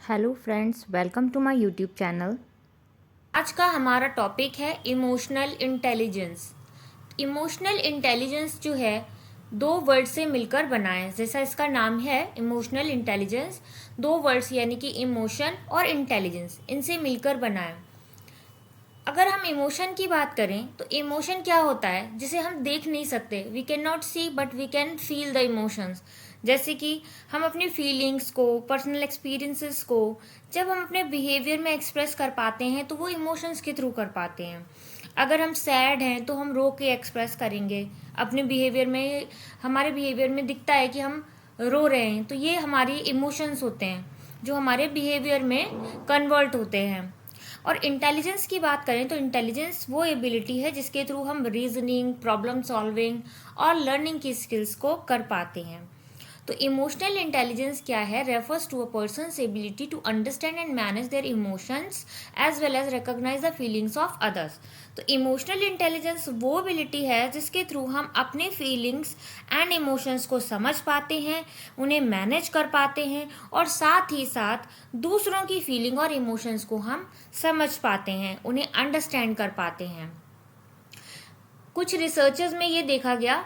Hello friends, welcome to my YouTube channel. आज का हमारा टॉपिक है इमोशनल इंटेलिजेंस। इमोशनल इंटेलिजेंस जो है दो वर्ड से मिलकर बना है, जैसा इसका नाम है इमोशनल इंटेलिजेंस। दो वर्ड्स यानी कि इमोशन और इंटेलिजेंस, इनसे मिलकर बना है। अगर हम इमोशन की बात करें तो इमोशन क्या होता है जिसे हम देख नहीं सकते, we can not see but we can feel the emotions. जैसे कि हम अपनी फीलिंग्स को, पर्सनल एक्सपीरियंसेस को जब हम अपने बिहेवियर में एक्सप्रेस कर पाते हैं तो वो इमोशंस के थ्रू कर पाते हैं। अगर हम सैड हैं तो हम रो के एक्सप्रेस करेंगे अपने बिहेवियर में। हमारे बिहेवियर में दिखता है कि हम रो रहे हैं, तो ये हमारी इमोशंस होते हैं जो हमारे बिहेवियर में कन्वर्ट होते हैं। और इंटेलिजेंस की बात करें तो इंटेलिजेंस वो एबिलिटी है जिसके थ्रू हम रीजनिंग, प्रॉब्लम सॉल्विंग और लर्निंग की स्किल्स को कर पाते हैं। तो इमोशनल इंटेलिजेंस क्या है? Refers to a person's ability to understand and manage their emotions as well as recognize the feelings of others. तो इमोशनल इंटेलिजेंस वो एबिलिटी है जिसके थ्रू हम अपने फीलिंग्स एंड इमोशंस को समझ पाते हैं, उन्हें मैनेज कर पाते हैं और साथ ही साथ दूसरों की फीलिंग और इमोशंस को हम समझ पाते हैं, उन्हें अंडरस्टैंड कर पाते हैं। कुछ रिसर्चेस में ये देखा गया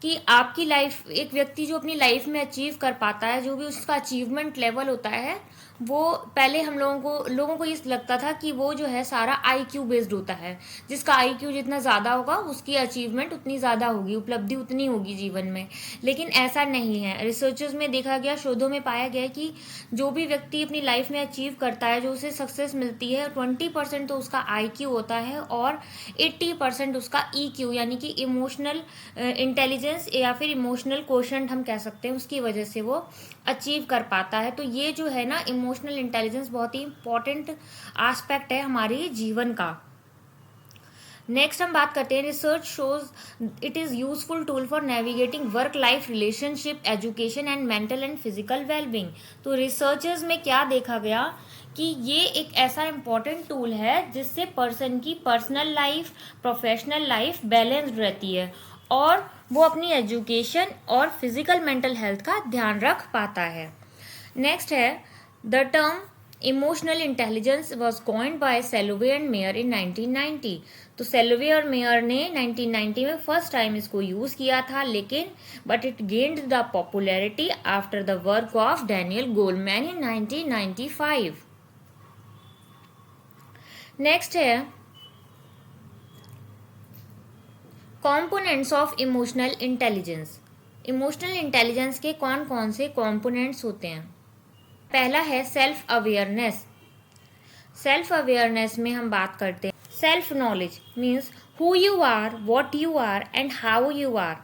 कि आपकी लाइफ, एक व्यक्ति जो अपनी लाइफ में अचीव कर पाता है, जो भी उसका अचीवमेंट लेवल होता है, वो पहले हम लोगों को ये लगता था कि वो जो है सारा आईक्यू बेस्ड होता है। जिसका आईक्यू जितना ज़्यादा होगा उसकी अचीवमेंट उतनी ज़्यादा होगी, उपलब्धि उतनी होगी जीवन में। लेकिन ऐसा नहीं है। रिसर्चेस में देखा गया, शोधों में पाया गया कि जो भी व्यक्ति अपनी लाइफ में अचीव करता है, जो उसे सक्सेस मिलती है, 20% तो उसका आईक्यू होता है और 80% उसका ईक्यू यानी कि इमोशनल इंटेलिजेंस या फिर इमोशनल कोशेंट हम कह सकते हैं, उसकी वजह से वो अचीव कर पाता है। तो ये जो है ना, इमोशनल इंटेलिजेंस बहुत ही इंपॉर्टेंट एस्पेक्ट है हमारे जीवन का। नेक्स्ट हम बात करते हैं, research shows it is useful tool for navigating work life relationship, education and mental and physical wellbeing. तो रिसर्चेस में क्या देखा गया कि ये एक ऐसा इम्पॉर्टेंट टूल है जिससे पर्सन की personal life, professional life balanced रहती है और वो अपनी एजुकेशन और फिजिकल मेंटल हेल्थ का ध्यान रख पाता है। नेक्स्ट है, the term emotional intelligence was coined by Salovey and Mayer in 1990। तो सेलोवे और मेयर ने 1990 में फर्स्ट टाइम इसको यूज़ किया था, लेकिन but it gained the popularity after the work of Daniel Goleman in 1995। Next है, components of emotional intelligence. Emotional intelligence के कौन कौन से कॉम्पोनेंट्स होते हैं? पहला है सेल्फ अवेयरनेस। सेल्फ अवेयरनेस में हम बात करते हैं, self knowledge means who you are, what you are and how you are.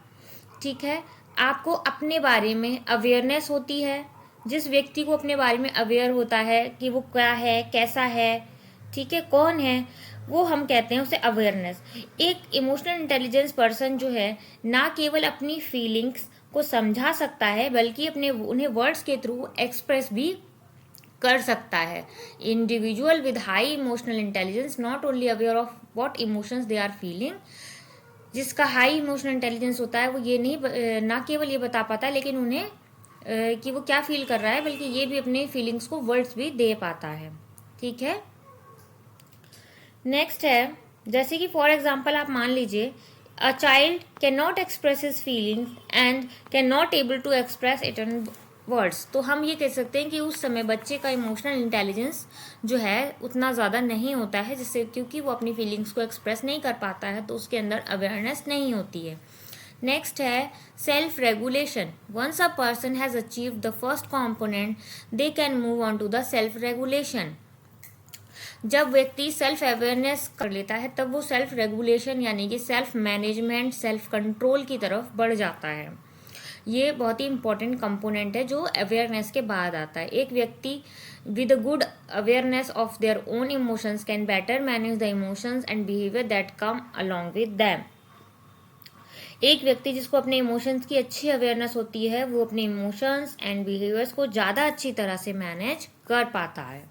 ठीक है, आपको अपने बारे में अवेयरनेस होती है। जिस व्यक्ति को अपने बारे में अवेयर होता है कि वो क्या है, कैसा है, ठीक है, कौन है, वो हम कहते हैं उसे अवेयरनेस। एक इमोशनल इंटेलिजेंस पर्सन जो है ना केवल अपनी फीलिंग्स को समझा सकता है बल्कि उन्हें वर्ड्स के थ्रू एक्सप्रेस भी कर सकता है। Individual with high emotional intelligence not only aware of what emotions they are feeling. जिसका हाई इमोशनल इंटेलिजेंस होता है वो ये नहीं, ना केवल ये बता पाता है लेकिन उन्हें कि वो क्या फील कर रहा है, बल्कि ये भी अपने फीलिंग्स को वर्ड्स भी दे पाता है। ठीक है, नेक्स्ट है, जैसे कि फॉर एग्जाम्पल आप मान लीजिए, a child can not express his feelings and can not able to express it in words. तो हम ये कह सकते हैं कि उस समय बच्चे का इमोशनल इंटेलिजेंस जो है उतना ज़्यादा नहीं होता है, जिससे क्योंकि वो अपनी फीलिंग्स को एक्सप्रेस नहीं कर पाता है तो उसके अंदर अवेयरनेस नहीं होती है। नेक्स्ट है self regulation. Once a person has achieve the first component they can move on to the self regulation. जब व्यक्ति सेल्फ अवेयरनेस कर लेता है तब वो सेल्फ रेगुलेशन यानी कि सेल्फ मैनेजमेंट, सेल्फ कंट्रोल की तरफ बढ़ जाता है। ये बहुत ही इंपॉर्टेंट कंपोनेंट है जो अवेयरनेस के बाद आता है। एक व्यक्ति with a good awareness of their own emotions can better manage the emotions and behaviour that come along with them. एक व्यक्ति जिसको अपने इमोशंस की अच्छी अवेयरनेस होती है वो अपने इमोशंस एंड बिहेवियर्स को ज़्यादा अच्छी तरह से मैनेज कर पाता है।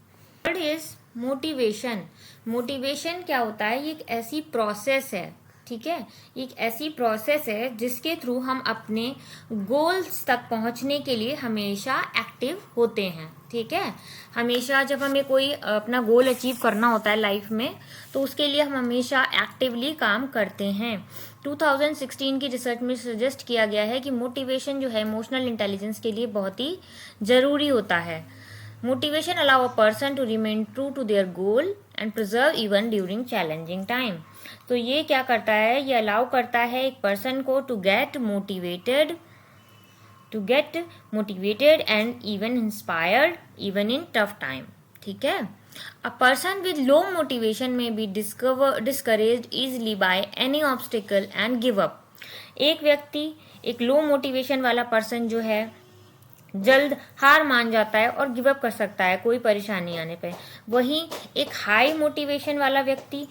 Third is motivation. मोटिवेशन क्या होता है? ये एक ऐसी प्रोसेस है ठीक है, एक ऐसी प्रोसेस है जिसके थ्रू हम अपने गोल्स तक पहुंचने के लिए हमेशा एक्टिव होते हैं। ठीक है, हमेशा जब हमें कोई अपना गोल अचीव करना होता है लाइफ में, तो उसके लिए हम हमेशा एक्टिवली काम करते हैं। 2016 की रिसर्च में सजेस्ट किया गया है कि मोटिवेशन जो है इमोशनल इंटेलिजेंस के लिए बहुत ही ज़रूरी होता है। Motivation allow a person to remain true to their goal and preserve even during challenging time. तो ये क्या करता है, ये अलाउ करता है एक पर्सन को to get motivated and even inspired even in tough time. ठीक है, a person with low motivation may be discouraged easily by any obstacle and give up. एक व्यक्ति, एक लो मोटिवेशन वाला पर्सन जो है जल्द हार मान जाता है और गिव अप कर सकता है कोई परेशानी आने पे। वहीं एक हाई मोटिवेशन वाला व्यक्ति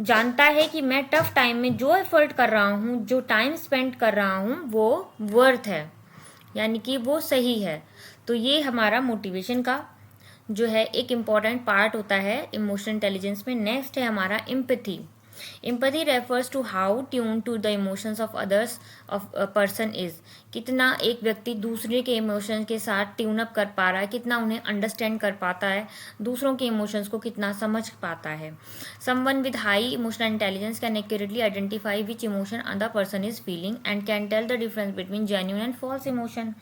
जानता है कि मैं टफ टाइम में जो एफर्ट कर रहा हूँ, जो टाइम स्पेंड कर रहा हूँ, वो वर्थ है, यानी कि वो सही है। तो ये हमारा मोटिवेशन का जो है एक इम्पॉर्टेंट पार्ट होता है इमोशनल इंटेलिजेंस में। नेक्स्ट है हमारा empathy. Empathy refers to how tune to the emotions of others of a person is. कितना एक व्यक्ति दूसरे के इमोशंस के साथ ट्यून अप कर पा रहा है, कितना उन्हें अंडरस्टैंड कर पाता है, दूसरों के इमोशंस को कितना समझ पाता है। Someone with high emotional intelligence can accurately identify which emotion other person is feeling and can tell the difference between genuine and false emotion.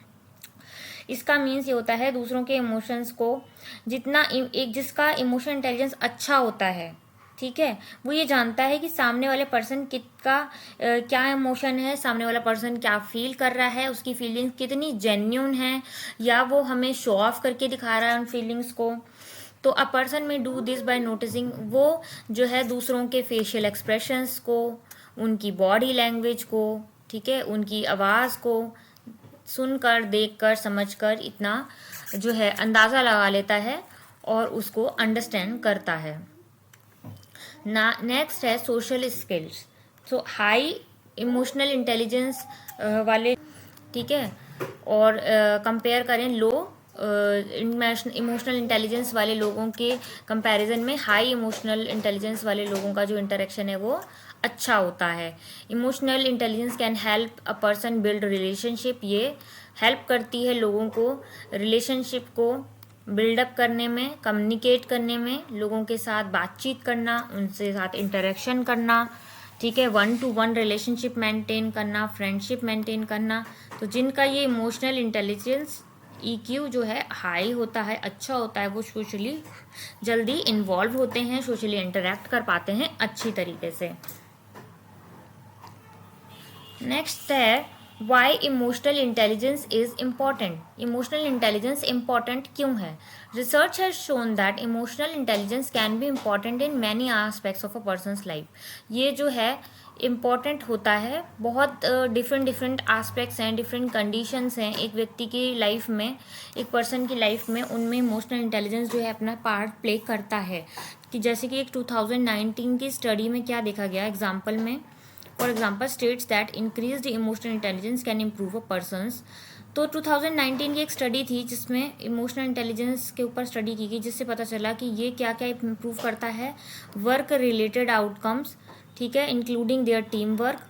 इसका मीन्स ये होता है दूसरों के इमोशंस को जितना एक जिसका इमोशनल इंटेलिजेंस अच्छा होता है, ठीक है, वो ये जानता है कि सामने वाले पर्सन क्या इमोशन है, सामने वाला पर्सन क्या फील कर रहा है, उसकी फीलिंग्स कितनी जेन्यून है, या वो हमें शो ऑफ करके दिखा रहा है उन फीलिंग्स को। तो अ पर्सन में डू दिस बाय नोटिसिंग, वो जो है दूसरों के फेशियल एक्सप्रेशंस को, उनकी बॉडी लैंग्वेज को, ठीक है, उनकी आवाज़ को सुनकर, देखकर, समझकर इतना जो है अंदाज़ा लगा लेता है और उसको अंडरस्टैंड करता है। नेक्स्ट है सोशल स्किल्स। सो हाई इमोशनल इंटेलिजेंस वाले, ठीक है, और कंपेयर करें लो इमोशनल इंटेलिजेंस वाले लोगों के कंपैरिजन में हाई इमोशनल इंटेलिजेंस वाले लोगों का जो इंटरेक्शन है वो अच्छा होता है। Emotional intelligence can help a person build relationship. ये हेल्प करती है लोगों को रिलेशनशिप को बिल्डअप करने में, कम्युनिकेट करने में, लोगों के साथ बातचीत करना, उनसे साथ इंटरेक्शन करना, ठीक है, 1-to-1 रिलेशनशिप मेंटेन करना, फ्रेंडशिप मेंटेन करना। तो जिनका ये इमोशनल इंटेलिजेंस EQ जो है हाई होता है, अच्छा होता है, वो सोशली जल्दी इन्वॉल्व होते हैं, सोशली इंटरेक्ट कर पाते हैं अच्छी तरीके से। नेक्स्ट है why emotional intelligence is important. Emotional intelligence important क्यों है? Research has shown that emotional intelligence can be important in many aspects of a person's life. ये जो है इम्पॉर्टेंट होता है, बहुत डिफरेंट एस्पेक्ट्स हैं, डिफरेंट कंडीशंस हैं एक व्यक्ति की लाइफ में, एक पर्सन की लाइफ में, उनमें इमोशनल इंटेलिजेंस जो है अपना पार्ट प्ले करता है। कि जैसे कि एक 2019 की स्टडी में क्या देखा गया एग्जाम्पल में, for example states that increased emotional intelligence can improve a person's. तो 2019 की एक स्टडी थी जिसमें इमोशनल इंटेलिजेंस के ऊपर स्टडी की गई, जिससे पता चला कि ये क्या क्या इम्प्रूव करता है। वर्क रिलेटेड आउटकम्स, ठीक है, इंक्लूडिंग देयर टीम वर्क।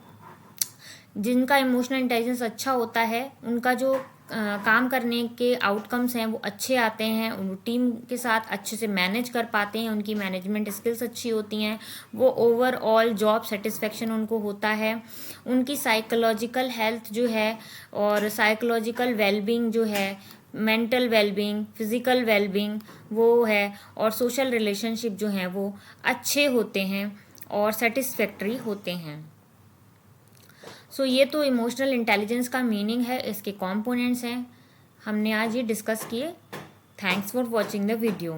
जिनका इमोशनल इंटेलिजेंस अच्छा होता है उनका जो काम करने के आउटकम्स हैं वो अच्छे आते हैं, उन टीम के साथ अच्छे से मैनेज कर पाते हैं, उनकी मैनेजमेंट स्किल्स अच्छी होती हैं, वो ओवरऑल जॉब सेटिस्फेक्शन उनको होता है, उनकी साइकोलॉजिकल हेल्थ जो है और साइकोलॉजिकल वेलबींग जो है, मेंटल वेलबींग, फिज़िकल वेलबींग वो है, और सोशल रिलेशनशिप जो हैं वो अच्छे होते हैं और सेटिस्फैक्ट्री होते हैं। सो ये तो इमोशनल इंटेलिजेंस का मीनिंग है, इसके कंपोनेंट्स हैं, हमने आज ये डिस्कस किए। Thanks for watching the video.